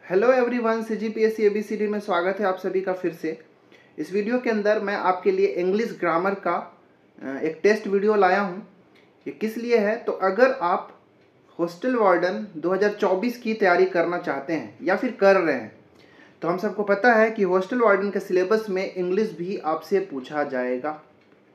Hello everyone, CGPSC ABCD में स्वागत है आप सभी का फिर से। इस वीडियो के अंदर मैं आपके लिए इंग्लिश ग्रामर का एक टेस्ट वीडियो लाया हूं। ये किस लिए है, तो अगर आप हॉस्टल वार्डन 2024 की तैयारी करना चाहते हैं या फिर कर रहे हैं, तो हम सबको पता है कि हॉस्टल वार्डन के सिलेबस में इंग्लिश भी आपसे पूछा जाएगा।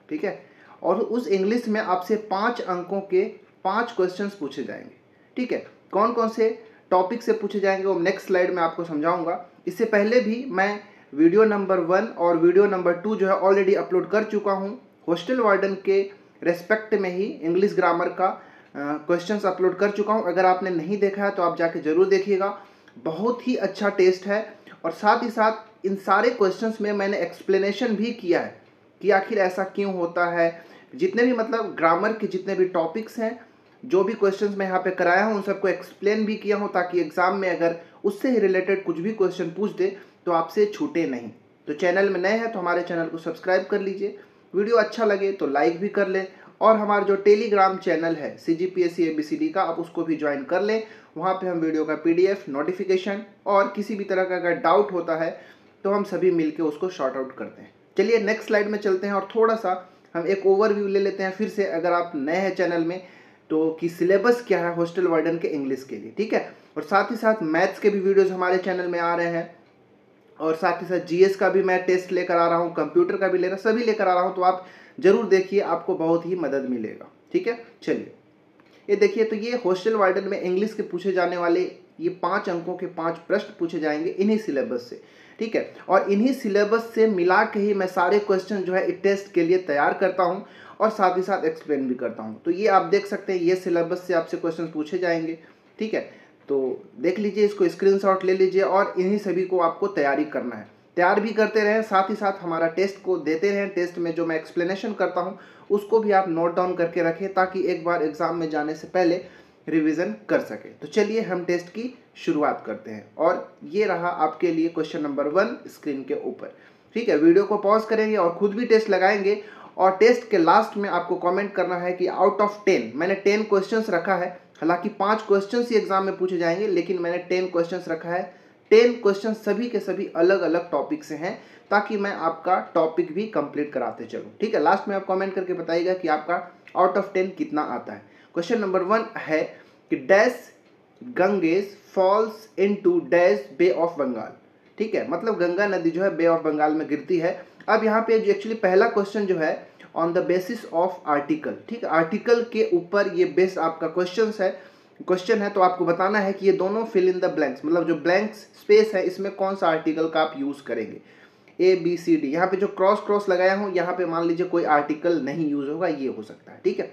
ठीक है, और उस इंग्लिश में आपसे 5 अंकों के 5 क्वेश्चंस पूछे जाएंगे। ठीक है, कौन कौन से टॉपिक से पूछे जाएंगे वो नेक्स्ट स्लाइड में आपको समझाऊंगा। इससे पहले भी मैं वीडियो नंबर 1 और वीडियो नंबर 2 जो है ऑलरेडी अपलोड कर चुका हूं। हॉस्टल वार्डन के रेस्पेक्ट में ही इंग्लिश ग्रामर का क्वेश्चंस अपलोड कर चुका हूं। अगर आपने नहीं देखा है तो आप जाके जरूर देखिएगा। बहुत ही अच्छा टेस्ट है और साथ ही साथ इन सारे क्वेश्चंस में मैंने एक्सप्लेनेशन भी किया है कि आखिर ऐसा क्यों होता है। जितने भी मतलब ग्रामर के जितने भी टॉपिक्स हैं, जो भी क्वेश्चंस मैं यहाँ पे कराया हूँ, उन सबको एक्सप्लेन भी किया हूँ ताकि एग्जाम में अगर उससे ही रिलेटेड कुछ भी क्वेश्चन पूछ दे तो आपसे छूटे नहीं। तो चैनल में नए हैं तो हमारे चैनल को सब्सक्राइब कर लीजिए, वीडियो अच्छा लगे तो लाइक भी कर लें, और हमारा जो टेलीग्राम चैनल है सीजीपीएससी एबीसीडी का, आप उसको भी ज्वाइन कर लें। वहाँ पे हम वीडियो का पीडीएफ, नोटिफिकेशन और किसी भी तरह का अगर डाउट होता है तो हम सभी मिलकर उसको शॉर्ट आउट करते हैं। चलिए नेक्स्ट स्लाइड में चलते हैं और थोड़ा सा हम एक ओवरव्यू ले लेते हैं फिर से, अगर आप नए हैं चैनल में तो, कि सिलेबस क्या है हॉस्टल वार्डन के इंग्लिश के लिए। ठीक है, और साथ ही साथ मैथ्स के भी वीडियोस हमारे चैनल में आ रहे हैं, और साथ ही साथ जीएस का भी मैं टेस्ट लेकर आ रहा हूँ, कंप्यूटर का भी सभी लेकर आ रहा हूँ। तो आप जरूर देखिए, आपको बहुत ही मदद मिलेगा। ठीक है, चलिए ये देखिए, तो ये हॉस्टल वार्डन में इंग्लिश के पूछे जाने वाले ये 5 अंकों के 5 प्रश्न पूछे जाएंगे इन्हीं सिलेबस से। ठीक है, और इन्हीं सिलेबस से मिला के ही मैं सारे क्वेश्चन जो है टेस्ट के लिए तैयार करता हूं और साथ ही साथ एक्सप्लेन भी करता हूं। तो ये आप देख सकते हैं, ये सिलेबस से आपसे क्वेश्चन पूछे जाएंगे। ठीक है, तो देख लीजिए, इसको स्क्रीनशॉट ले लीजिए और इन्हीं सभी को आपको तैयारी करना है। तैयार भी करते रहें, साथ ही साथ हमारा टेस्ट को देते रहें। टेस्ट में जो मैं एक्सप्लेनेशन करता हूँ उसको भी आप नोट डाउन करके रखें ताकि एक बार एग्जाम में जाने से पहले रिवीजन कर सके। तो चलिए हम टेस्ट की शुरुआत करते हैं, और ये रहा आपके लिए क्वेश्चन नंबर 1 स्क्रीन के ऊपर। ठीक है, वीडियो को पॉज करेंगे और खुद भी टेस्ट लगाएंगे, और टेस्ट के लास्ट में आपको कमेंट करना है कि आउट ऑफ 10, मैंने 10 क्वेश्चंस रखा है। हालांकि 5 क्वेश्चंस ही एग्जाम में पूछे जाएंगे, लेकिन मैंने 10 क्वेश्चंस रखा है। 10 क्वेश्चन सभी के सभी अलग अलग टॉपिक से हैं ताकि मैं आपका टॉपिक भी कंप्लीट कराते चलूं। ठीक है, लास्ट में आप कमेंट करके बताइएगा कि आपका आउट ऑफ 10 कितना आता है। क्वेश्चन नंबर 1 है कि dash Ganges falls into dash bay of Bengal. ठीक है, मतलब गंगा नदी जो है बे ऑफ बंगाल में गिरती है। अब यहाँ पे जो एक्चुअली पहला क्वेश्चन जो है on the basis of article. ठीक है, आर्टिकल के ऊपर ये बेस आपका क्वेश्चन है, तो आपको बताना है कि ये दोनों फिल इन द ब्लैंक्स, मतलब जो ब्लैंक्स स्पेस है इसमें कौन सा आर्टिकल का आप यूज करेंगे। ए बी सी डी, यहाँ पे जो क्रॉस लगाया हूँ यहाँ पे मान लीजिए कोई आर्टिकल नहीं यूज होगा, ये हो सकता है। ठीक है,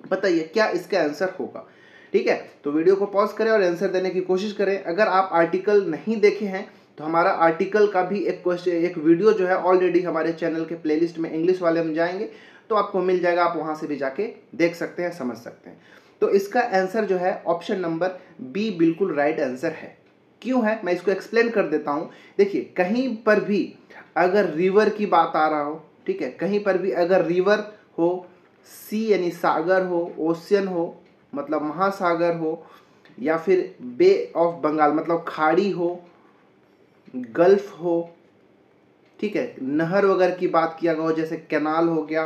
बताइए क्या इसका आंसर होगा। ठीक है, तो वीडियो को पॉज करें और आंसर देने की कोशिश करें। अगर आप आर्टिकल नहीं देखे हैं तो हमारा आर्टिकल का भी एक वीडियो जो है ऑलरेडी हमारे चैनल के प्लेलिस्ट में इंग्लिश वाले में जाएंगे तो आपको मिल जाएगा, आप वहां से भी जाके देख सकते हैं, समझ सकते हैं। तो इसका आंसर जो है ऑप्शन नंबर बी बिल्कुल राइट आंसर है। क्यों है, मैं इसको एक्सप्लेन कर देता हूं। देखिए, कहीं पर भी अगर रिवर की बात आ रहा हो, ठीक है, कहीं पर भी अगर रिवर हो, सी यानी सागर हो, ओशियन हो मतलब महासागर हो, या फिर बे ऑफ बंगाल मतलब खाड़ी हो, गल्फ हो, ठीक है, नहर वगैरह की बात किया गया हो जैसे कैनाल हो गया,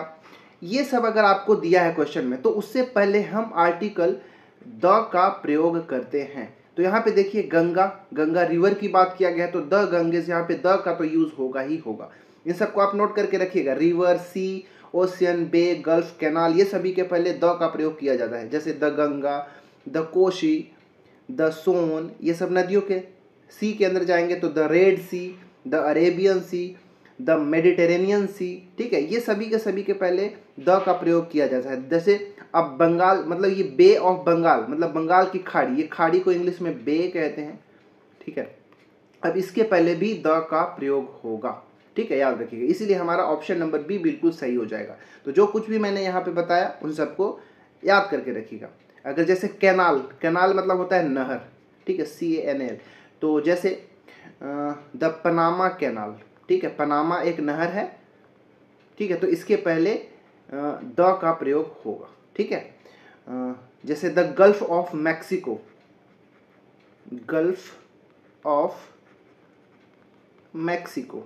ये सब अगर आपको दिया है क्वेश्चन में तो उससे पहले हम आर्टिकल द का प्रयोग करते हैं। तो यहाँ पे देखिए गंगा रिवर की बात किया गया है तो द गंगेज, यहाँ पे द का तो यूज होगा ही होगा। इन सबको आप नोट करके रखिएगा, रिवर, सी, ओशियन, बे, गल्फ, कैनाल, ये सभी के पहले द का प्रयोग किया जाता है। जैसे the Ganga, the Koshi, the Son, ये सब नदियों के। सी के अंदर जाएंगे तो the red sea, the Arabian sea, the Mediterranean sea. ठीक है, ये सभी के सभी के पहले द का प्रयोग किया जाता है। जैसे अब बंगाल मतलब ये बे ऑफ बंगाल मतलब बंगाल की खाड़ी, ये खाड़ी को इंग्लिश में बे कहते हैं। ठीक है, अब इसके पहले भी द का प्रयोग होगा। ठीक है, याद रखिएगा, इसीलिए हमारा ऑप्शन नंबर बी बिल्कुल सही हो जाएगा। तो जो कुछ भी मैंने यहाँ पे बताया उन सबको याद करके रखिएगा। अगर जैसे कैनाल मतलब होता है नहर, ठीक है, CANL। तो जैसे द पनामा कैनाल, ठीक है, पनामा एक नहर है। ठीक है, तो इसके पहले द का प्रयोग होगा। ठीक है, जैसे the gulf of Mexico, gulf of Mexico.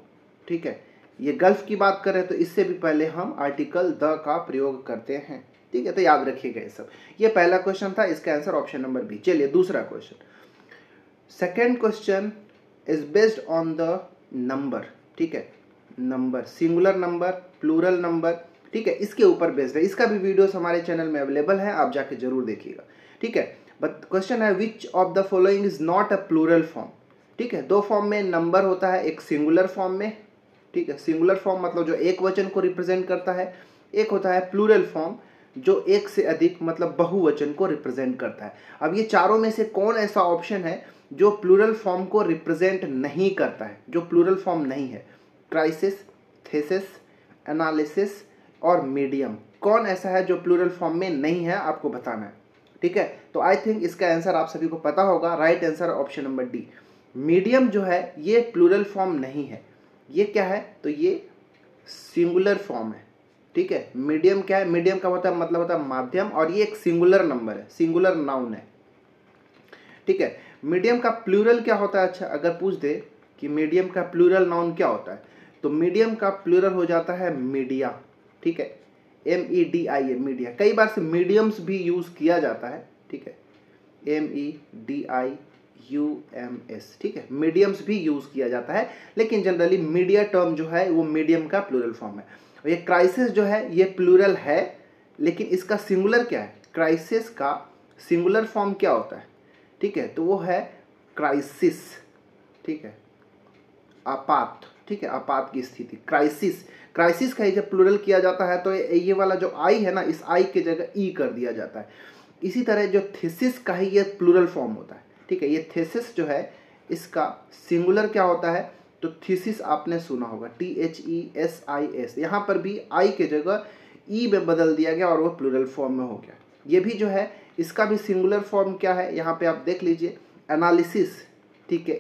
ठीक है, ये गल्फ की बात कर रहे हैं तो इससे भी पहले हम आर्टिकल द का प्रयोग करते हैं। ठीक है, तो याद रखिएगा ये सब। ये पहला क्वेश्चन था, इसका आंसर ऑप्शन नंबर बी। चलिए दूसरा question. Second question is based on the number. ठीक है, number, singular number, plural number. ठीक है, इसके ऊपर बेस्ड है। इसका भी वीडियोस हमारे चैनल में अवेलेबल है, आप जाके जरूर देखिएगा। ठीक है, बट क्वेश्चन है which of the following is not a plural form. ठीक है, दो फॉर्म में नंबर होता है, एक सिंगुलर फॉर्म में। ठीक है, सिंगुलर फॉर्म मतलब जो एक वचन को रिप्रेजेंट करता है, एक होता है प्लूरल फॉर्म जो एक से अधिक मतलब बहुवचन को रिप्रेजेंट करता है। अब ये चारों में से कौन ऐसा ऑप्शन है जो प्लूरल फॉर्म को रिप्रेजेंट नहीं करता है, जो प्लूरल फॉर्म नहीं है? क्राइसिस, थेसिस, एनालिसिस और मीडियम। कौन ऐसा है जो प्लूरल फॉर्म में नहीं है, आपको बताना है। ठीक है, तो आई थिंक इसका आंसर आप सभी को पता होगा। Right answer option number D. Medium जो है ये प्लूरल फॉर्म नहीं है। ये क्या है? तो ये सिंगुलर फॉर्म है। ठीक है, मीडियम क्या है? मीडियम का मतलब होता है माध्यम, और ये एक सिंगुलर नंबर है, सिंगुलर नाउन है। ठीक है, मीडियम का प्लूरल क्या होता है? अच्छा, अगर पूछ दे कि मीडियम का प्लूरल नाउन क्या होता है, तो मीडियम का प्लूरल हो जाता है मीडिया। ठीक है, MEDIA, मीडिया। कई बार से मीडियम्स भी यूज किया जाता है। ठीक है, MEDIUMS। ठीक है, मीडियम्स भी यूज किया जाता है, लेकिन जनरली मीडिया टर्म जो है वो मीडियम का प्लूरल फॉर्म है। और ये क्राइसिस जो है ये प्लूरल है, लेकिन इसका सिंगुलर क्या है? क्राइसिस का सिंगुलर फॉर्म क्या होता है? ठीक है, तो वो है क्राइसिस। ठीक है, आपात। ठीक है, आपात की स्थिति, क्राइसिस। क्राइसिस का जब प्लूरल किया जाता है तो ये वाला जो आई है ना, इस आई के जगह ई कर दिया जाता है। इसी तरह जो थीसिस का ही ये प्लूरल फॉर्म होता है। ठीक है, ये थीसिस जो है इसका सिंगुलर क्या होता है? तो थीसिस आपने सुना होगा, THESIS। यहाँ पर भी आई के जगह ई में बदल दिया गया और वो प्लूरल फॉर्म में हो गया। ये भी जो है इसका भी सिंगुलर फॉर्म क्या है? यहाँ पे आप देख लीजिए, एनालिसिस। ठीक है,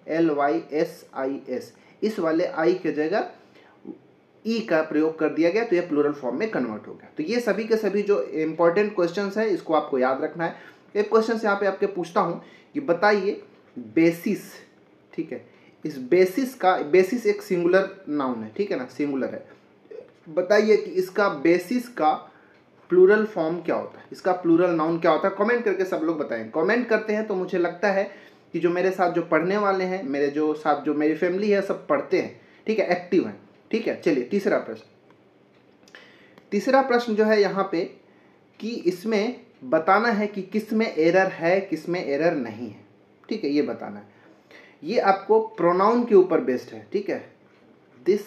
ANALYSIS। इस वाले आई के जगह ई का प्रयोग कर दिया गया, तो ये प्लूरल फॉर्म में कन्वर्ट हो गया। तो ये सभी के सभी जो इंपॉर्टेंट क्वेश्चंस हैं इसको आपको याद रखना है। एक क्वेश्चन यहाँ पे आपके पूछता हूँ कि बताइए बेसिस। ठीक है, इस बेसिस का, बेसिस एक सिंगुलर नाउन है। ठीक है ना, सिंगुलर है। बताइए कि इसका बेसिस का प्लूरल फॉर्म क्या होता है, इसका प्लूरल नाउन क्या होता है? कमेंट करके सब लोग बताएं। कमेंट करते हैं तो मुझे लगता है कि जो मेरे साथ जो पढ़ने वाले हैं, मेरे जो साथ जो मेरी फैमिली है, सब पढ़ते हैं। ठीक है, एक्टिव हैं। ठीक है, चलिए तीसरा प्रश्न। तीसरा प्रश्न जो है यहाँ पे कि इसमें बताना है कि किस में एरर है, किस में एरर नहीं है। ठीक है, ये बताना है। ये आपको प्रोनाउन के ऊपर बेस्ड है। ठीक है, this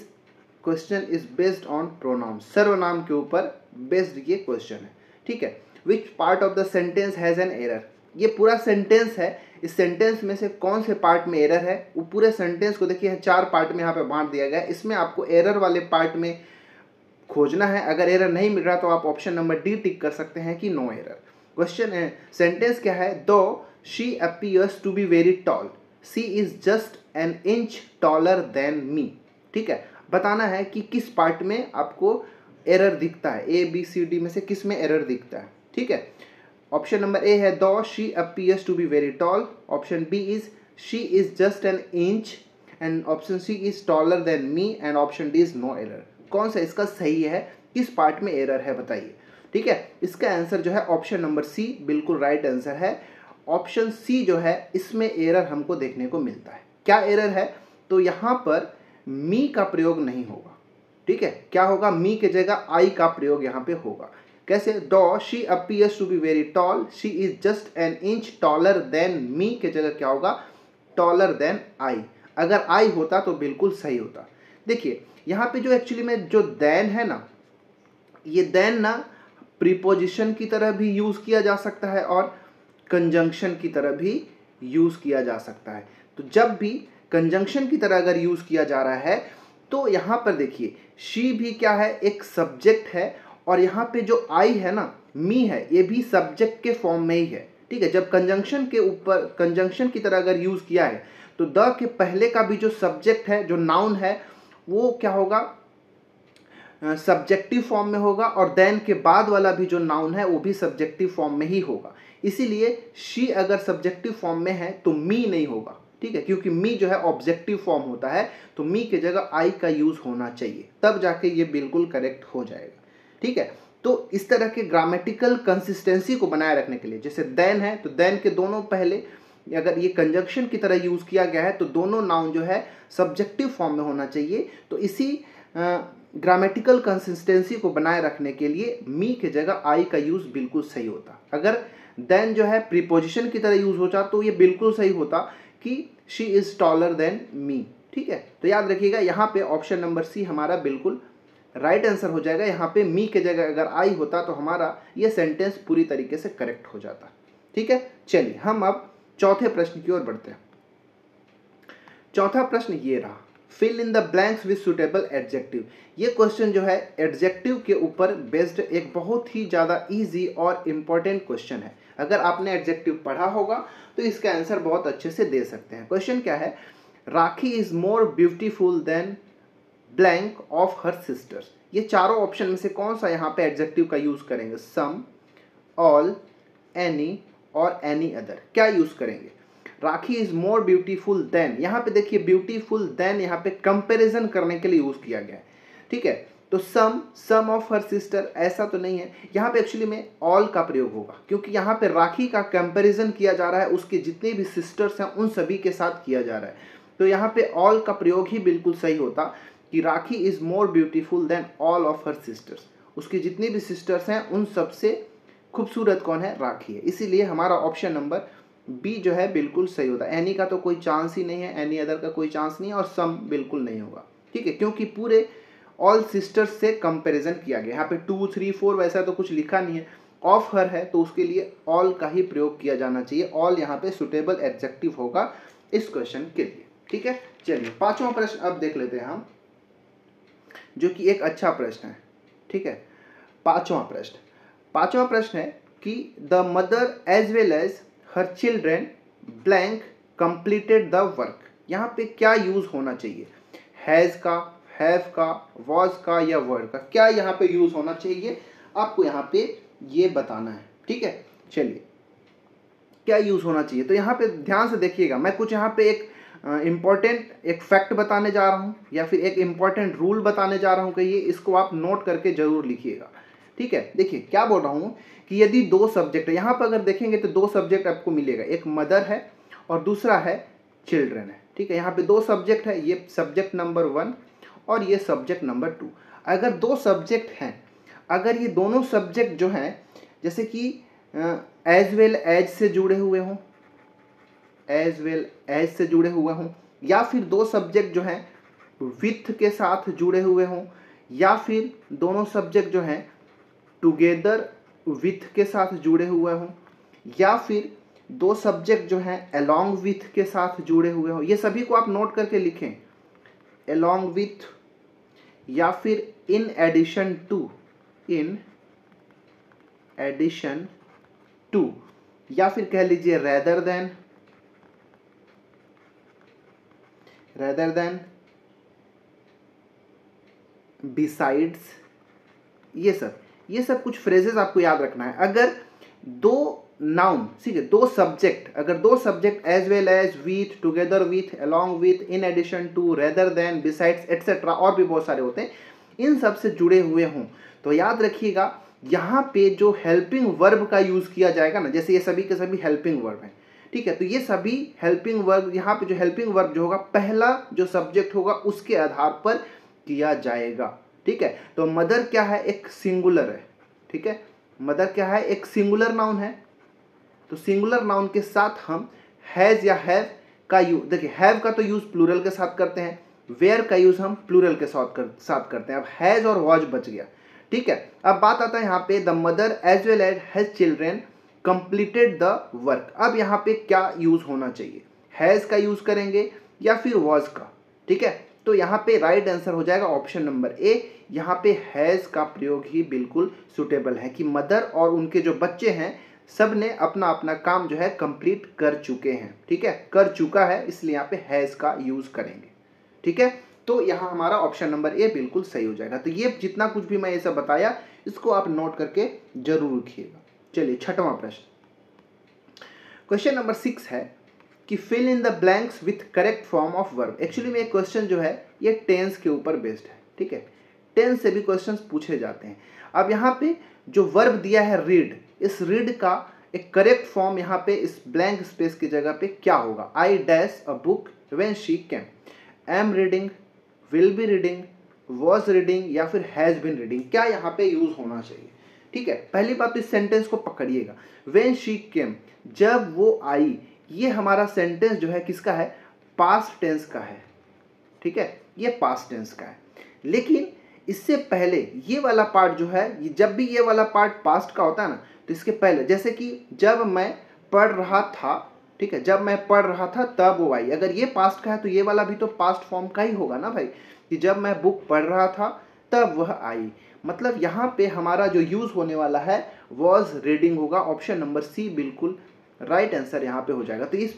question is based on pronoun, सर्वनाम के ऊपर बेस्ड ये क्वेश्चन है। ठीक है, which part of the sentence has an error. ये पूरा सेंटेंस है, इस सेंटेंस में से कौन से पार्ट में एरर है? वो पूरे सेंटेंस को देखिए 4 पार्ट में यहाँ पे बांट दिया गया है। इसमें आपको एरर वाले पार्ट में खोजना है। अगर एरर नहीं मिल रहा तो आप ऑप्शन नंबर डी टिक कर सकते हैं कि नो एरर। क्वेश्चन है, सेंटेंस क्या है? Though she appears to be very tall, she is just an inch taller than me. ठीक है, बताना है कि किस पार्ट में आपको एरर दिखता है, ABCD में से किस में एरर दिखता है। ठीक है, ऑप्शन नंबर ए है though she appears to be very tall, option B is she is just an inch, and option C is taller than me, and option D is no error. कौन सा इसका सही है, किस part में error है, बताइए। ठीक है, इसका आंसर जो है ऑप्शन नंबर सी बिल्कुल राइट आंसर है। ऑप्शन सी जो है इसमें एरर हमको देखने को मिलता है। क्या एरर है? तो यहाँ पर मी का प्रयोग नहीं होगा। ठीक है, क्या होगा? मी के जगह आई का प्रयोग यहाँ पे होगा। कैसे? Though she appears to be very tall, she is just an inch taller than me के जगह क्या होगा? Taller than I. अगर आई होता तो बिल्कुल सही होता। देखिए यहाँ पे जो एक्चुअली में जो देन है ना, ये देन ना प्रीपोजिशन की तरह भी यूज किया जा सकता है और कंजंक्शन की तरह भी यूज किया जा सकता है। तो जब भी कंजंक्शन की तरह अगर यूज किया जा रहा है तो यहाँ पर देखिए शी भी क्या है? एक सब्जेक्ट है, और यहाँ पे जो आई है ना, मी है, ये भी सब्जेक्ट के फॉर्म में ही है। ठीक है, जब कंजंक्शन के ऊपर कंजंक्शन की तरह अगर यूज किया है तो द के पहले का भी जो सब्जेक्ट है, जो नाउन है, वो क्या होगा? सब्जेक्टिव फॉर्म में होगा, और देन के बाद वाला भी जो नाउन है वो भी सब्जेक्टिव फॉर्म में ही होगा। इसीलिए शी अगर सब्जेक्टिव फॉर्म में है तो मी नहीं होगा, ठीक है, क्योंकि मी जो है ऑब्जेक्टिव फॉर्म होता है, तो मी की जगह आई का यूज होना चाहिए, तब जाके ये बिल्कुल करेक्ट हो जाएगा, ठीक है। तो इस तरह के ग्रामेटिकल कंसिस्टेंसी को बनाए रखने के लिए, जैसे देन है तो देन के दोनों पहले अगर ये कंजंक्शन की तरह यूज किया गया है तो दोनों नाउन जो है सब्जेक्टिव फॉर्म में होना चाहिए। तो इसी ग्रामेटिकल कंसिस्टेंसी को बनाए रखने के लिए मी की जगह आई का यूज बिल्कुल सही होता। अगर देन जो है प्रीपोजिशन की तरह यूज होता तो ये बिल्कुल सही होता कि she is taller than me, ठीक है। तो याद रखिएगा यहाँ पे ऑप्शन नंबर सी हमारा बिल्कुल राइट आंसर हो जाएगा। यहाँ पे मी के जगह अगर आई होता तो हमारा ये सेंटेंस पूरी तरीके से करेक्ट हो जाता, ठीक है। चलिए हम अब चौथे प्रश्न की ओर बढ़ते हैं। चौथा प्रश्न ये रहा, fill in the blanks with suitable adjective. ये क्वेश्चन जो है एडजेक्टिव के ऊपर बेस्ड एक बहुत ही ज़्यादा इजी और इम्पॉर्टेंट क्वेश्चन है। अगर आपने एडजेक्टिव पढ़ा होगा तो इसका आंसर बहुत अच्छे से दे सकते हैं। क्वेश्चन क्या है, Rakhi is more beautiful than blank of her sisters. ये चारों ऑप्शन में से कौन सा यहाँ पे एडजेक्टिव का यूज करेंगे? सम, ऑल, एनी और एनी अदर। क्या यूज करेंगे? राखी इज मोर ब्यूटीफुल देन, यहाँ पे देखिए ब्यूटीफुल देन यहाँ पे कंपैरिजन करने के लिए यूज किया गया है, ठीक है। तो सम ऑफ हर सिस्टर ऐसा तो नहीं है, यहाँ पे एक्चुअली में ऑल का प्रयोग होगा, क्योंकि यहाँ पे राखी का कंपैरिजन किया जा रहा है उसके जितने भी सिस्टर्स हैं उन सभी के साथ किया जा रहा है। तो यहाँ पे ऑल का प्रयोग ही बिल्कुल सही होता कि Rakhi is more beautiful than all of her sisters. उसकी जितनी भी सिस्टर्स हैं उन सबसे खूबसूरत कौन है? राखी है। इसीलिए हमारा ऑप्शन नंबर बी जो है बिल्कुल सही होता है। एनी का तो कोई चांस ही नहीं है, एनी अदर का कोई चांस नहीं है, और सम बिल्कुल नहीं होगा, ठीक है, क्योंकि पूरे ऑल सिस्टर्स से कंपैरिजन किया गया। यहाँ पे 2, 3, 4 वैसा तो कुछ लिखा नहीं है। ऑफ हर है तो उसके लिए ऑल का ही प्रयोग किया जाना चाहिए। ऑल यहाँ पे सुटेबल एडजेक्टिव होगा इस क्वेश्चन के लिए, ठीक है। चलिए पांचवा प्रश्न अब देख लेते हैं हम, जो कि एक अच्छा प्रश्न है, ठीक है। पांचवा प्रश्न है कि the mother as well as her children blank completed the work. यहाँ पे क्या यूज होना चाहिए? हैज का, हैव का, वॉज का या वर्ड का? क्या यहाँ पे यूज होना चाहिए आपको यहाँ पे ये बताना है, ठीक है। चलिए क्या यूज होना चाहिए, तो यहाँ पे ध्यान से देखिएगा। मैं कुछ यहाँ पे एक इम्पॉर्टेंट एक फैक्ट बताने जा रहा हूँ या फिर एक इम्पॉर्टेंट रूल बताने जा रहा हूँ, कहिए, इसको आप नोट करके जरूर लिखिएगा, ठीक है। देखिए क्या बोल रहा हूँ कि यदि दो सब्जेक्ट है, यहाँ पर अगर देखेंगे तो दो सब्जेक्ट आपको मिलेगा, एक मदर है और दूसरा है चिल्ड्रन है, ठीक है। यहाँ पे दो सब्जेक्ट है, ये सब्जेक्ट नंबर 1 और ये सब्जेक्ट नंबर 2। अगर दो सब्जेक्ट हैं, अगर ये दोनों सब्जेक्ट जो हैं जैसे कि एज वेल एज से जुड़े हुए हों, एज वेल एज से जुड़े हुए हों, या फिर दो सब्जेक्ट जो हैं विथ के साथ जुड़े हुए हों, या फिर दोनों सब्जेक्ट जो हैं टुगेदर विथ के साथ जुड़े हुए हों, या फिर दो सब्जेक्ट जो हैं अलोंग विथ के साथ जुड़े हुए हों, ये सभी को आप नोट करके लिखें। अलोंग विथ, या फिर in addition to, in addition to, या फिर कह लीजिए rather than, rather than, besides, ये सब कुछ फ्रेजेस आपको याद रखना है। अगर दो नाउन, ठीक है, दो सब्जेक्ट, अगर दो subject as well as, with, together with, along with, in addition to, rather than, besides etcetera, और भी बहुत सारे होते हैं, इन सब से जुड़े हुए हों तो याद रखिएगा यहाँ पे जो हेल्पिंग वर्ब का यूज किया जाएगा ना, जैसे ये सभी के सभी हेल्पिंग वर्ब हैं, ठीक है, तो ये सभी हेल्पिंग वर्ब, यहाँ पे जो हेल्पिंग वर्ब जो होगा पहला जो सब्जेक्ट होगा उसके आधार पर किया जाएगा, ठीक है। तो मदर क्या है? एक सिंगुलर है, ठीक है। मदर क्या है? एक सिंगुलर नाउन है। तो सिंगुलर नाउन के साथ हम हैज या हैव का यूज, देखिए हैव का तो यूज प्लूरल के साथ करते हैं, वेयर का यूज हम प्लूरल के साथ करते हैं। अब हैज और वॉज बच गया, ठीक है। अब बात आता है यहाँ पे the mother as well as has children completed the work. अब यहाँ पे क्या यूज होना चाहिए? हैज का यूज करेंगे या फिर वॉज का, ठीक है। तो यहाँ पे राइट आंसर हो जाएगा ऑप्शन नंबर ए। यहाँ पे हैज का प्रयोग ही बिल्कुल सुटेबल है कि मदर और उनके जो बच्चे हैं सब ने अपना अपना काम जो है कंप्लीट कर चुके हैं, ठीक है, कर चुका है, इसलिए यहाँ पे हैज का यूज करेंगे, ठीक है। तो यहाँ हमारा ऑप्शन नंबर ए बिल्कुल सही हो जाएगा। तो ये जितना कुछ भी मैं ये सब बताया इसको आप नोट करके जरूर रखिएगा। चलिए छठवां प्रश्न, क्वेश्चन नंबर 6 है कि fill in the blanks with correct form of verb. Actually में एक क्वेश्चन जो है ये टेंस के ऊपर बेस्ड है, ठीक है। टेंस से भी क्वेश्चंस पूछे जाते हैं। अब यहाँ पे जो वर्ब दिया है रीड, इस रीड का एक करेक्ट फॉर्म यहाँ पे इस ब्लैंक स्पेस की जगह पे क्या होगा? I dash a book when she came, am reading, will be reading, was reading या फिर हैज बीन रीडिंग, क्या यहाँ पे यूज होना चाहिए? ठीक है, पहली बात तो इस सेंटेंस को पकड़िएगा। व्हेन शी केम, जब वो आई, ये हमारा सेंटेंस जो है किसका है? पास्ट टेंस का है, ठीक है, ये पास्ट टेंस का है। लेकिन इससे पहले ये वाला पार्ट जो है, जब भी ये वाला पार्ट पास्ट का होता है ना, तो इसके पहले जैसे कि जब मैं पढ़ रहा था, ठीक है, जब मैं पढ़ रहा था तब वो आई, अगर ये पास्ट का है तो ये वाला भी तो पास्ट फॉर्म का ही होगा ना भाई, कि जब मैं बुक पढ़ रहा था तब वह आई। मतलब यहाँ पे हमारा जो यूज होने वाला है वॉज रीडिंग होगा। ऑप्शन नंबर सी बिल्कुल राइट आंसर यहाँ पे हो जाएगा। तो इस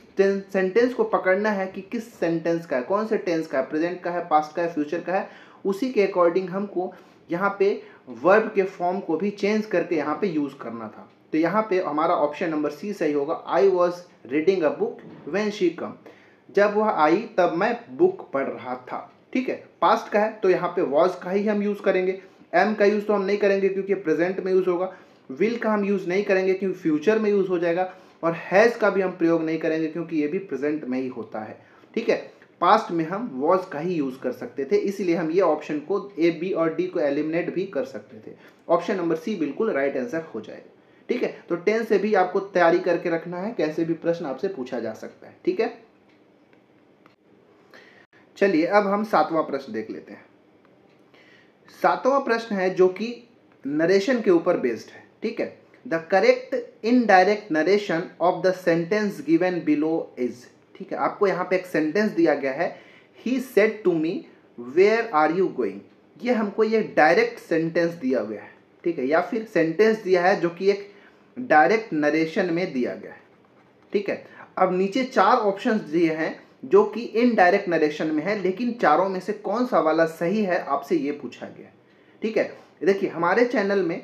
सेंटेंस को पकड़ना है कि किस सेंटेंस का है, कौन से टेंस का है, प्रेजेंट का है, पास्ट का है, फ्यूचर का है, उसी के अकॉर्डिंग हमको यहाँ पे वर्ब के फॉर्म को भी चेंज करके यहाँ पे यूज करना था। तो यहाँ पे हमारा ऑप्शन नंबर सी सही होगा। I was reading a book when she come, जब वह आई तब मैं बुक पढ़ रहा था, ठीक है। पास्ट का है तो यहाँ पे वॉज का ही हम यूज करेंगे। एम का यूज तो हम नहीं करेंगे क्योंकि प्रेजेंट में यूज होगा। विल का हम यूज नहीं करेंगे क्योंकि फ्यूचर में यूज हो जाएगा। और हैज का भी हम प्रयोग नहीं करेंगे क्योंकि ये भी प्रेजेंट में ही होता है, ठीक है। पास्ट में हम वॉज का ही यूज कर सकते थे, इसलिए हम ये ऑप्शन को ए, बी और डी को एलिमिनेट भी कर सकते थे। ऑप्शन नंबर सी बिल्कुल राइट आंसर हो जाएगा, ठीक है। तो 10 से भी आपको तैयारी करके रखना है, कैसे भी प्रश्न आपसे पूछा जा सकता है, ठीक है। चलिए अब हम 7वां प्रश्न देख लेते हैं। 7वां प्रश्न है जो कि नरेशन के ऊपर बेस्ड है, ठीक है। The correct indirect narration of the sentence given below is, ठीक है। आपको यहाँ पे एक सेंटेंस दिया गया है, he said to me where are you going. ये हमको ये डायरेक्ट सेंटेंस दिया गया है, ठीक है, या फिर सेंटेंस दिया है जो कि एक डायरेक्ट नरेशन में दिया गया है, ठीक है। अब नीचे 4 ऑप्शंस दिए हैं जो कि इनडायरेक्ट नरेशन में है, लेकिन चारों में से कौन सा वाला सही है आपसे ये पूछा गया है, ठीक है। देखिए हमारे चैनल में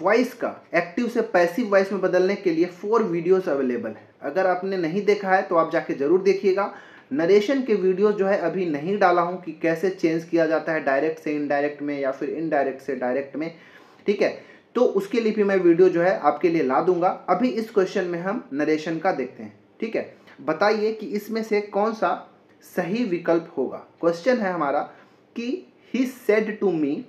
वॉइस का एक्टिव से पैसिव वॉइस में बदलने के लिए 4 वीडियोस अवेलेबल है। अगर आपने नहीं देखा है तो आप जाके जरूर देखिएगा। नरेशन के वीडियो जो है अभी नहीं डाला हूं कि कैसे चेंज किया जाता है डायरेक्ट से इनडायरेक्ट में या फिर इनडायरेक्ट से डायरेक्ट में, ठीक है। तो उसके लिए भी मैं वीडियो जो है आपके लिए ला दूंगा। अभी इस क्वेश्चन में हम नरेशन का देखते हैं, ठीक है। बताइए कि इसमें से कौन सा सही विकल्प होगा। क्वेश्चन है हमारा कि ही सेड टू मी,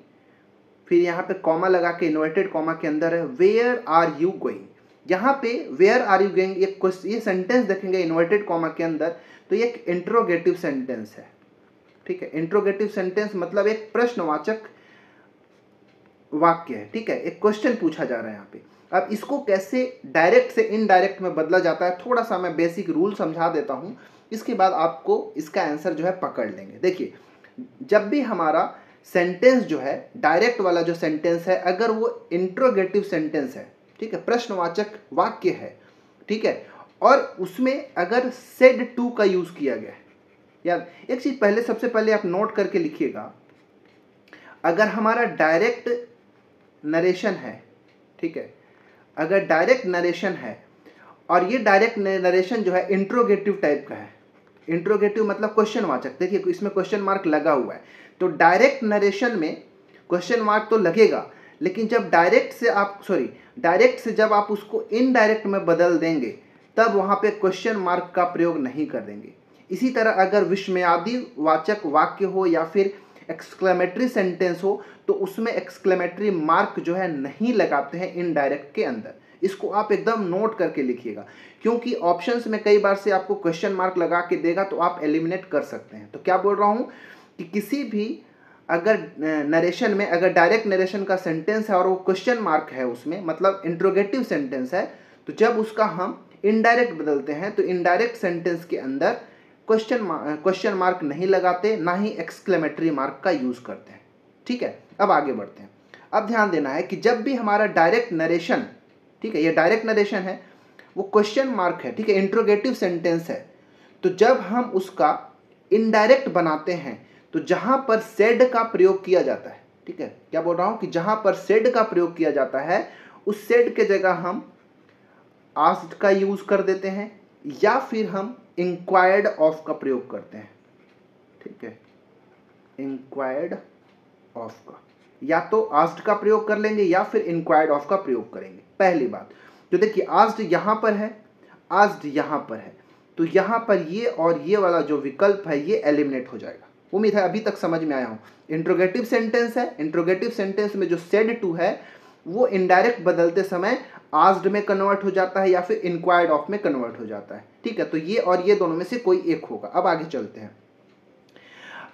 फिर यहाँ पे कॉमा लगा के इन्वर्टेड कॉमा के अंदर है वेयर आर यू गोइंग। यहाँ पे वेयर आर यू गोइंग ये सेंटेंस देखेंगे इन्वर्टेड कॉमा के अंदर, तो ये एक इंट्रोगेटिव सेंटेंस है, ठीक है। इंट्रोगेटिव सेंटेंस मतलब एक प्रश्नवाचक वाक्य है, ठीक है, एक क्वेश्चन पूछा जा रहा है यहाँ पे। अब इसको कैसे डायरेक्ट से इनडायरेक्ट में बदला जाता है, थोड़ा सा मैं बेसिक रूल समझा देता हूँ, इसके बाद आपको इसका आंसर जो है पकड़ लेंगे। देखिए जब भी हमारा सेंटेंस जो है डायरेक्ट वाला जो सेंटेंस है, अगर वो इंट्रोगेटिव सेंटेंस है, ठीक है, प्रश्नवाचक वाक्य है, ठीक है, और उसमें अगर सेड टू का यूज किया गया है, यार एक चीज पहले सबसे पहले आप नोट करके लिखिएगा। अगर हमारा डायरेक्ट नरेशन है, ठीक है, अगर डायरेक्ट नरेशन है और ये डायरेक्ट नरेशन जो है इंट्रोगेटिव टाइप का है, इंट्रोगेटिव मतलब क्वेश्चन वाचक, देखिए इसमें क्वेश्चन मार्क लगा हुआ है, तो डायरेक्ट नरेशन में क्वेश्चन मार्क तो लगेगा, लेकिन जब डायरेक्ट से जब आप उसको इनडायरेक्ट में बदल देंगे तब वहाँ पे क्वेश्चन मार्क का प्रयोग नहीं कर देंगे। इसी तरह अगर विस्मयादि वाचक वाक्य हो या फिर एक्सक्लेमेटरी सेंटेंस हो तो उसमें एक्सक्लेमेटरी मार्क जो है नहीं लगाते हैं इनडायरेक्ट के अंदर। इसको आप एकदम नोट करके लिखिएगा, क्योंकि ऑप्शंस में कई बार से आपको क्वेश्चन मार्क लगा के देगा तो आप एलिमिनेट कर सकते हैं। तो क्या बोल रहा हूँ कि किसी भी अगर नरेशन में अगर डायरेक्ट नरेशन का सेंटेंस है और वो क्वेश्चन मार्क है उसमें, मतलब इंट्रोगेटिव सेंटेंस है, तो जब उसका हम इनडायरेक्ट बदलते हैं तो इनडायरेक्ट सेंटेंस के अंदर क्वेश्चन मार्क नहीं लगाते, ना ही एक्सक्लेमेटरी मार्क का यूज करते हैं, ठीक है। अब आगे बढ़ते हैं। अब ध्यान देना है कि जब भी हमारा डायरेक्ट नरेशन, ठीक है, ये डायरेक्ट नरेशन है, वो क्वेश्चन मार्क है, ठीक है, इंट्रोगेटिव सेंटेंस है, तो जब हम उसका इनडायरेक्ट बनाते हैं तो जहां पर सेड का प्रयोग किया जाता है, ठीक है, क्या बोल रहा हूं कि जहां पर सेड का प्रयोग किया जाता है उस सेड के जगह हम आस्क्ड का यूज कर देते हैं या फिर हम इंक्वायर्ड ऑफ का प्रयोग करते हैं। ठीक है, इंक्वायर्ड ऑफ का, या तो आस्क्ड का प्रयोग कर लेंगे या फिर इंक्वायर्ड ऑफ का प्रयोग करेंगे। पहली बात तो देखिए, आस्क्ड यहां पर है, आस्क्ड यहां पर है, तो यहां पर ये और ये वाला जो विकल्प है ये एलिमिनेट हो जाएगा। उम्मीद है अभी तक समझ में आया हूं। इंट्रोगेटिव सेंटेंस है, इंट्रोगेटिव सेंटेंस में जो सेड टू है वो इनडायरेक्ट बदलते समय आस्क्ड में कन्वर्ट हो जाता है या फिर इंक्वायर्ड ऑफ में कन्वर्ट हो जाता है। ठीक है, तो ये और ये दोनों में से कोई एक होगा। अब आगे चलते हैं।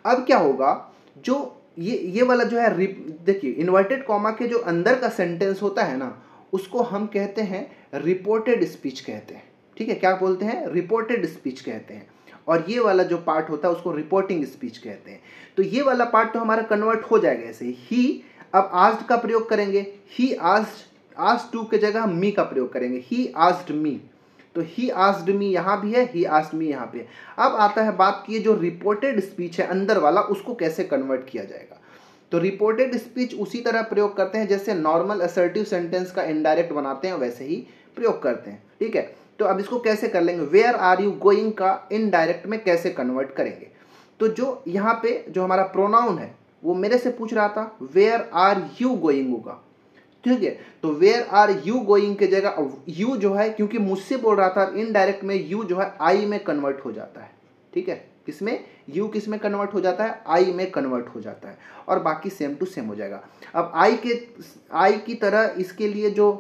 अब क्या होगा, जो ये वाला जो है, देखिए इन्वर्टेड कॉमा के जो अंदर का सेंटेंस होता है ना, उसको हम कहते हैं रिपोर्टेड स्पीच कहते हैं। ठीक है, क्या बोलते हैं, रिपोर्टेड स्पीच कहते हैं। और ये वाला जो पार्ट होता है उसको रिपोर्टिंग स्पीच कहते हैं। तो ये वाला पार्ट तो हमारा कन्वर्ट हो जाएगा ऐसे ही। अब आस्क्ड का प्रयोग करेंगे, ही आस्क्ड टू के जगह हम मी का प्रयोग करेंगे, ही आस्क्ड मी, तो ही आस्क्ड मी यहाँ भी है, ही आस्क्ड मी यहाँ पे। अब आता है बात की जो रिपोर्टेड स्पीच है अंदर वाला, उसको कैसे कन्वर्ट किया जाएगा। तो रिपोर्टेड स्पीच उसी तरह प्रयोग करते हैं जैसे नॉर्मल असर्टिव सेंटेंस का इनडायरेक्ट बनाते हैं, वैसे ही प्रयोग करते हैं। ठीक है, तो अब इसको कैसे कर लेंगे, वेयर आर यू गोइंग का इनडायरेक्ट में कैसे कन्वर्ट करेंगे। तो जो यहाँ पे जो हमारा प्रोनाउन है वो मेरे से पूछ रहा था वेयर आर यू गोइंग होगा। ठीक है, तो वेयर आर यू गोइंग के जगह यू जो है, क्योंकि मुझसे बोल रहा था, इनडायरेक्ट में यू जो है आई में कन्वर्ट हो जाता है। ठीक है, किसमें, यू किस में कन्वर्ट हो जाता है, आई में कन्वर्ट हो जाता है, और बाकी सेम टू सेम हो जाएगा। अब आई की तरह इसके लिए जो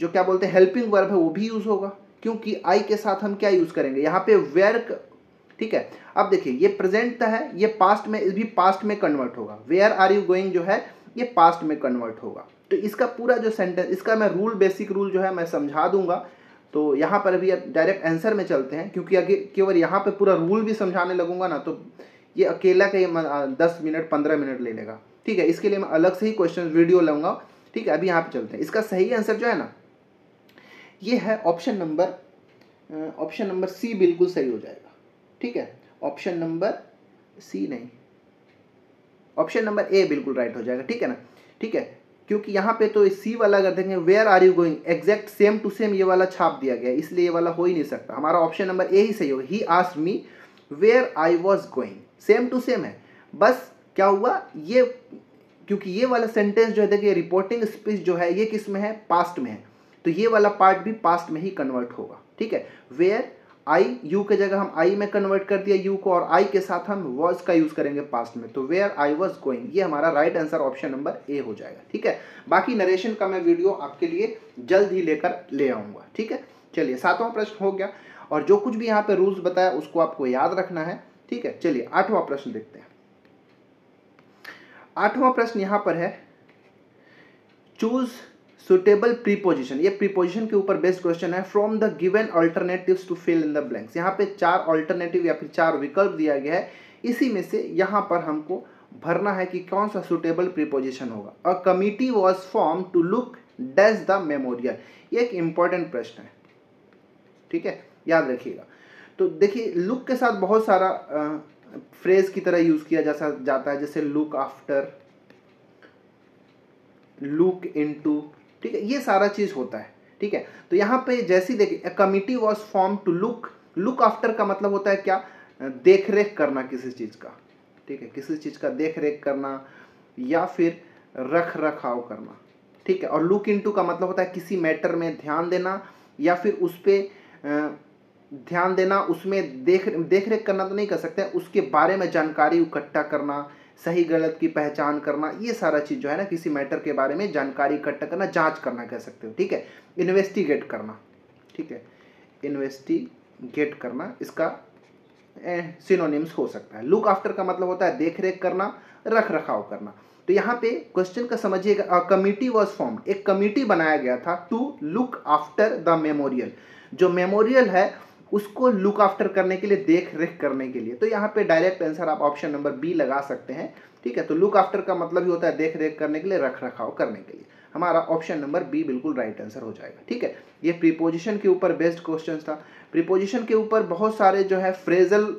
क्या बोलते हैं हेल्पिंग वर्ब है वो भी यूज होगा, क्योंकि आई के साथ हम क्या यूज करेंगे यहाँ पे, वेयर। ठीक है, अब देखिए ये प्रेजेंट है, ये पास्ट में, भी पास्ट में कन्वर्ट होगा। वेयर आर यू गोइंग जो है ये पास्ट में कन्वर्ट होगा। तो इसका पूरा जो सेंटेंस, इसका मैं रूल, बेसिक रूल जो है मैं समझा दूंगा। तो यहाँ पर अभी डायरेक्ट आंसर में चलते हैं, क्योंकि अगर केवल यहाँ पे पूरा रूल भी समझाने लगूंगा ना तो ये अकेला के 10 मिनट 15 मिनट ले लेगा। ठीक है, इसके लिए मैं अलग से ही क्वेश्चन वीडियो लाऊंगा। ठीक है, अभी यहाँ पे चलते हैं। इसका सही आंसर जो है ना ये है ऑप्शन नंबर सी, बिल्कुल सही हो जाएगा। ठीक है, ऑप्शन नंबर सी नहीं, ऑप्शन नंबर ए बिल्कुल राइट हो जाएगा। ठीक है ना, ठीक है, क्योंकि यहाँ पे तो सी वाला अगर देखेंगे where are you going, exact same to same ये वाला छाप दिया गया, इसलिए ये वाला हो ही नहीं सकता। हमारा ऑप्शन नंबर ए ही सही होगा। He asked me where I was going, same to same है। बस क्या हुआ, ये क्योंकि ये वाला सेंटेंस जो है देखिए रिपोर्टिंग स्पीच जो है ये किस में है, पास्ट में है, तो ये वाला पार्ट भी पास्ट में ही कन्वर्ट होगा। ठीक है, वेयर आई, यू के जगह हम आई में कन्वर्ट कर दिया यू को, और आई के साथ हम वॉज का यूज करेंगे पास्ट में, तो वेयर आई वॉज गोइंग, ये हमारा right answer option number A हो जाएगा। ठीक है, बाकी नरेशन का मैं वीडियो आपके लिए जल्द ही लेकर ले आऊंगा। ठीक है, चलिए 7वां प्रश्न हो गया, और जो कुछ भी यहाँ पे रूल्स बताया उसको आपको याद रखना है। ठीक है, चलिए 8वां प्रश्न देखते हैं। 8वां प्रश्न यहाँ पर है, चूज सुटेबल प्रीपोजिशन। ये प्रीपोजिशन के ऊपर बेस्ड क्वेश्चन है। From the given alternatives to fill in the blanks, यहाँ पे 4 अल्टरनेटिव या फिर 4 विकल्प दिया गया है, इसी में से यहाँ पर हमको भरना है कि कौन सा सुटेबल प्रीपोजिशन होगा। A committee was form to look dash the memorial, ये एक इंपॉर्टेंट प्रश्न है। ठीक है, याद रखिएगा। तो देखिए लुक के साथ बहुत सारा फ्रेज की तरह यूज किया जाता है, जैसे लुक आफ्टर, लुक इनटू। ठीक है, ये सारा चीज होता है। ठीक है, तो यहाँ पे जैसी देखिए committee was form to look after का मतलब होता है क्या, देख रेख करना किसी चीज का। ठीक है, किसी चीज का देख रेख करना या फिर रख रखाव करना। ठीक है, और लुक इनटू का मतलब होता है किसी मैटर में ध्यान देना या फिर उस पर ध्यान देना, उसमें देख रेख करना तो नहीं कर सकते, उसके बारे में जानकारी इकट्ठा करना, सही गलत की पहचान करना, ये सारा चीज जो है ना किसी मैटर के बारे में जानकारी इकट्ठा करना, जांच करना कह सकते हो। ठीक है, इन्वेस्टिगेट करना। ठीक है, इन्वेस्टिगेट करना इसका सिनोनिम्स हो सकता है। लुक आफ्टर का मतलब होता है देख रेख करना, रख रखाव करना। तो यहाँ पे क्वेश्चन का समझिएगा, कमिटी वाज फॉर्म्ड, एक कमिटी बनाया गया था to look after the memorial, जो मेमोरियल है उसको लुक आफ्टर करने के लिए, देख रेख करने के लिए। तो यहाँ पे डायरेक्ट आंसर आप ऑप्शन नंबर बी लगा सकते हैं। ठीक है, तो लुक आफ्टर का मतलब ही होता है देख रेख करने के लिए, रख रखाव करने के लिए। हमारा ऑप्शन नंबर बी बिल्कुल राइट आंसर हो जाएगा। ठीक है, ये प्रीपोजिशन के ऊपर बेस्ड क्वेश्चन था। प्रीपोजिशन के ऊपर बहुत सारे जो है फ्रेजल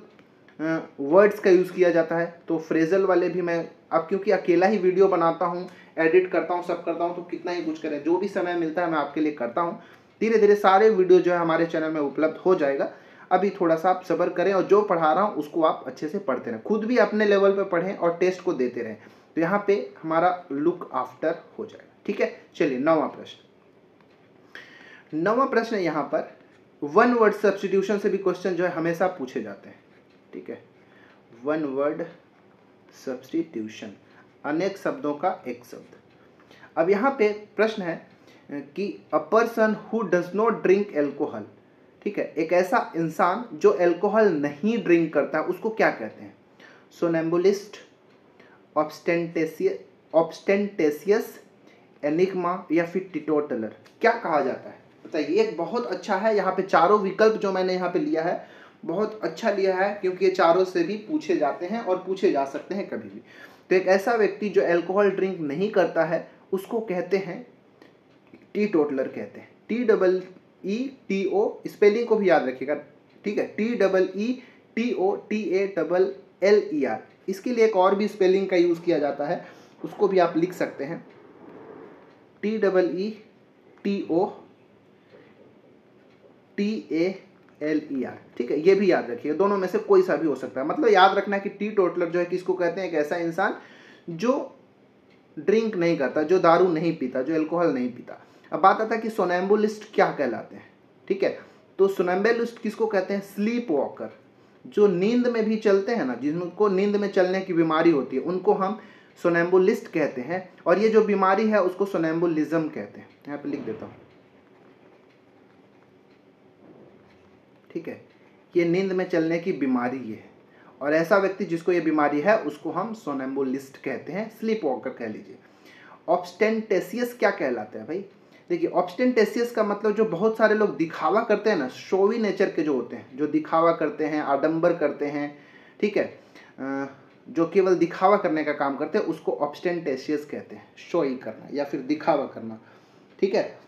वर्ड्स का यूज़ किया जाता है, तो फ्रेजल वाले भी मैं अब क्योंकि अकेला ही वीडियो बनाता हूँ, एडिट करता हूँ, सब करता हूँ, तो कितना ही कुछ करें, जो भी समय मिलता है मैं आपके लिए करता हूँ। धीरे धीरे सारे वीडियो जो है हमारे चैनल में उपलब्ध हो जाएगा। अभी थोड़ा सा आप सब्र करें और जो पढ़ा रहा हूँ उसको आप अच्छे से पढ़ते रहें, खुद भी अपने लेवल पे पढ़ें और टेस्ट को देते रहें, तो यहाँ पे हमारा लुक आफ्टर हो जाएगा। ठीक है, चलिए नौवां प्रश्न यहाँ पर वन वर्ड सब्स्टिट्यूशन से भी क्वेश्चन जो है हमेशा पूछे जाते हैं। ठीक है, वन वर्ड सब्स्टिट्यूशन, अनेक शब्दों का एक शब्द। अब यहाँ पे प्रश्न है कि a person who does not drink alcohol, ठीक है, एक ऐसा इंसान जो एल्कोहल नहीं ड्रिंक करता है उसको क्या कहते हैं? सोनेम्बुलिस्ट, ऑब्स्टेंटेशियस, एनिग्मा या फिर टीटोटलर, क्या कहा जाता है बताइए। एक बहुत अच्छा है, यहाँ पे चारों विकल्प जो मैंने यहाँ पे लिया है बहुत अच्छा लिया है, क्योंकि ये चारों से भी पूछे जाते हैं और पूछे जा सकते हैं कभी भी। तो एक ऐसा व्यक्ति जो एल्कोहल ड्रिंक नहीं करता है उसको कहते हैं टीटोटलर कहते हैं। TEETO, स्पेलिंग को भी याद रखिएगा, ठीक है, TEETOTALLER। इसके लिए एक और भी स्पेलिंग का यूज़ किया जाता है, उसको भी आप लिख सकते हैं, TEETOTALLER। ठीक है, ये भी याद रखिए, दोनों में से कोई सा भी हो सकता है। मतलब याद रखना है कि टीटोटलर जो है किसको कहते हैं? एक ऐसा इंसान जो ड्रिंक नहीं करता, जो दारू नहीं पीता, जो अल्कोहल नहीं पीता। अब बात आता है कि सोनेम्बुलिस्ट क्या कहलाते हैं। ठीक है, तो सोनेम्बुलिस्ट किसको कहते हैं? स्लीप वॉकर, जो नींद में भी चलते हैं ना, जिनको नींद में चलने की बीमारी होती है उनको हम सोनेम्बुलिस्ट कहते हैं, और ये जो बीमारी है उसको सोनेम्बुलिज्म कहते हैं। यहाँ पे लिख देता हूँ, ठीक है, ये नींद में चलने की बीमारी ये है, और ऐसा व्यक्ति जिसको ये बीमारी है उसको हम सोनेम्बुलिस्ट कहते हैं, स्लीप वॉकर कह लीजिए। ऑब्स्टेंटेशियस क्या कहलाते हैं भाई? देखिए, ऑब्स्टेंटेशियस का मतलब जो बहुत सारे लोग दिखावा करते हैं ना, शोवी नेचर के जो होते हैं, जो दिखावा करते हैं, आडंबर करते हैं, ठीक है, जो केवल दिखावा करने का काम करते हैं उसको ऑब्स्टेंटेशियस कहते हैं, शोई करना या फिर दिखावा करना। ठीक है,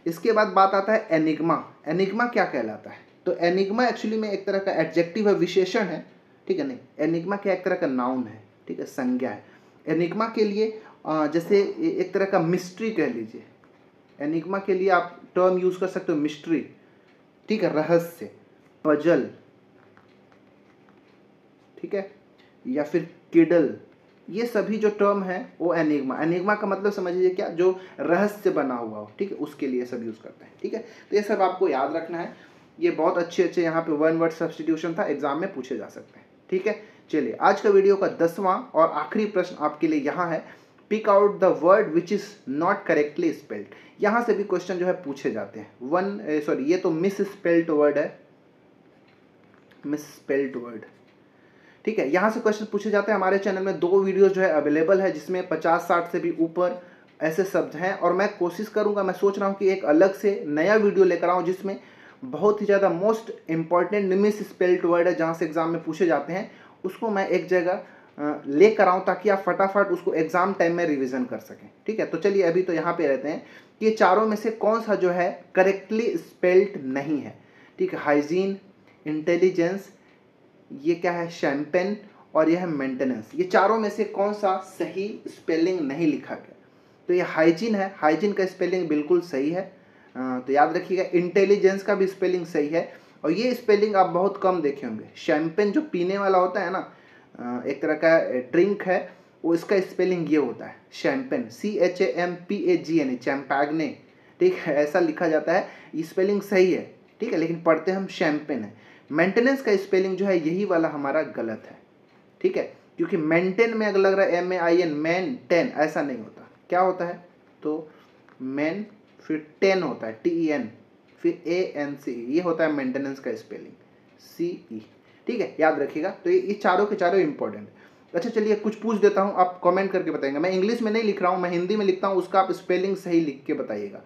इसके बाद बात आता है एनिग्मा। एनिग्मा क्या कहलाता है? तो एनिग्मा एक्चुअली में एक तरह का एडजेक्टिव है, विशेषण है, ठीक है, नहीं, एनिग्मा क्या एक तरह का नाउन है, ठीक है, संज्ञा है। एनिग्मा के लिए जैसे एक तरह का मिस्ट्री कह लीजिए, एनिग्मा के लिए आप टर्म यूज कर सकते हो मिस्ट्री, ठीक है, रहस्य, पजल, ठीक है, या फिर किडल, ये सभी जो टर्म है वो एनिग्मा। एनिग्मा का मतलब समझ लीजिए क्या, जो रहस्य बना हुआ हो, ठीक है, उसके लिए सब यूज करते हैं। ठीक है, तो ये सब आपको याद रखना है। ये बहुत अच्छे यहाँ पे वन वर्ड सब्स्टिट्यूशन था, एग्जाम में पूछे जा सकते हैं। ठीक है, चलिए आज का वीडियो का 10वां और आखिरी प्रश्न आपके लिए यहाँ है, pick out the word which is not correctly spelled. यहाँ से भी क्वेश्चन जो है पूछे जाते हैं। ये तो मिस स्पेल्ड वर्ड है, मिस स्पेल्ड वर्ड, ठीक है, यहाँ से क्वेश्चन पूछे जाते हैं। हमारे चैनल में 2 वीडियो जो है अवेलेबल है, जिसमें 50-60 से भी ऊपर ऐसे शब्द हैं, और मैं कोशिश करूँगा, मैं सोच रहा हूँ कि एक अलग से नया वीडियो लेकर आऊँ जिसमें बहुत ही ज़्यादा most important miss spelled word है जहाँ से एग्जाम में पूछे जाते हैं, उसको मैं एक जगह लेकर आऊँ ताकि आप फटाफट उसको एग्जाम टाइम में रिवीजन कर सकें। ठीक है, तो चलिए अभी तो यहाँ पे रहते हैं कि ये चारों में से कौन सा जो है करेक्टली स्पेल्ड नहीं है। ठीक है, हाइजीन, इंटेलिजेंस, ये क्या है, शैम्पेन, और यह है मेंटेनेंस। ये चारों में से कौन सा सही स्पेलिंग नहीं लिखा गया? तो ये हाइजीन है, हाइजीन का स्पेलिंग बिल्कुल सही है, तो याद रखिएगा। इंटेलिजेंस का भी स्पेलिंग सही है, और ये स्पेलिंग आप बहुत कम देखे होंगे। शैम्पेन जो पीने वाला होता है ना, एक तरह का ड्रिंक है, वो इसका स्पेलिंग ये होता है, शैम्पेन, CHAMPAGN, चैम्पैग्ने, ठीक है, ऐसा लिखा जाता है, स्पेलिंग सही है, ठीक है, लेकिन पढ़ते हम शैम्पेन है। मेंटेनेंस का स्पेलिंग जो है यही वाला हमारा गलत है, ठीक है, क्योंकि मेंटेन में अगर लग रहा है MAIN, मेंटेन, ऐसा नहीं होता। क्या होता है? तो मेन फिर 10 होता है, TEN, फिर ANCE, ये होता है मेंटेनेंस का स्पेलिंग, CE। ठीक है, याद रखिएगा। तो ये चारों के चारों इंपॉर्टेंट। अच्छा चलिए कुछ पूछ देता हूँ, आप कमेंट करके बताएंगे। मैं इंग्लिश में नहीं लिख रहा हूँ, मैं हिंदी में लिखता हूँ, उसका आप स्पेलिंग सही लिख के बताइएगा।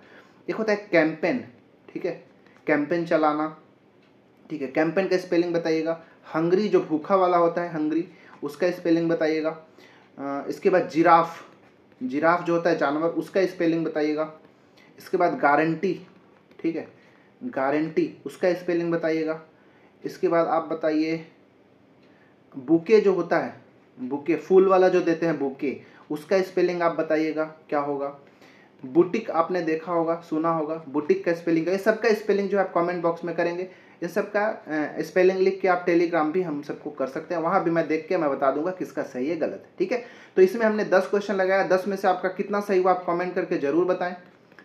एक होता है कैंपेन, ठीक है, कैंपेन चलाना, ठीक है, कैंपेन का स्पेलिंग बताइएगा। हंगरी, जो भूखा वाला होता है, हंगरी, उसका स्पेलिंग बताइएगा। इसके बाद जिराफ, जिराफ जो होता है जानवर, उसका स्पेलिंग बताइएगा। इसके बाद गारंटी, ठीक है, गारंटी, उसका स्पेलिंग बताइएगा। इसके बाद आप बताइए बुके जो होता है, बुके, फूल वाला जो देते हैं बुके, उसका स्पेलिंग आप बताइएगा क्या होगा। बुटीक आपने देखा होगा, सुना होगा, बुटीक का स्पेलिंग, ये सबका स्पेलिंग जो है आप कमेंट बॉक्स में करेंगे। इन सब का स्पेलिंग लिख के आप टेलीग्राम भी हम सबको कर सकते हैं, वहाँ भी मैं देख के मैं बता दूंगा किसका सही है गलत है, ठीक है। तो इसमें हमने 10 क्वेश्चन लगाया, 10 में से आपका कितना सही हुआ आप कमेंट करके ज़रूर बताएं,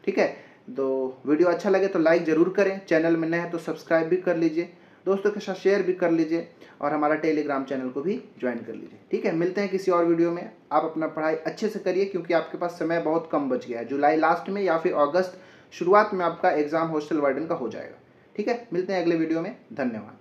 ठीक है। तो वीडियो अच्छा लगे तो लाइक ज़रूर करें, चैनल में नए हैं तो सब्सक्राइब भी कर लीजिए, दोस्तों के साथ शेयर भी कर लीजिए और हमारा टेलीग्राम चैनल को भी ज्वाइन कर लीजिए, ठीक है। मिलते हैं किसी और वीडियो में। आप अपना पढ़ाई अच्छे से करिए क्योंकि आपके पास समय बहुत कम बच गया है, जुलाई लास्ट में या फिर अगस्त शुरुआत में आपका एग्ज़ाम हॉस्टल वार्डन का हो जाएगा, ठीक है। मिलते हैं अगले वीडियो में, धन्यवाद।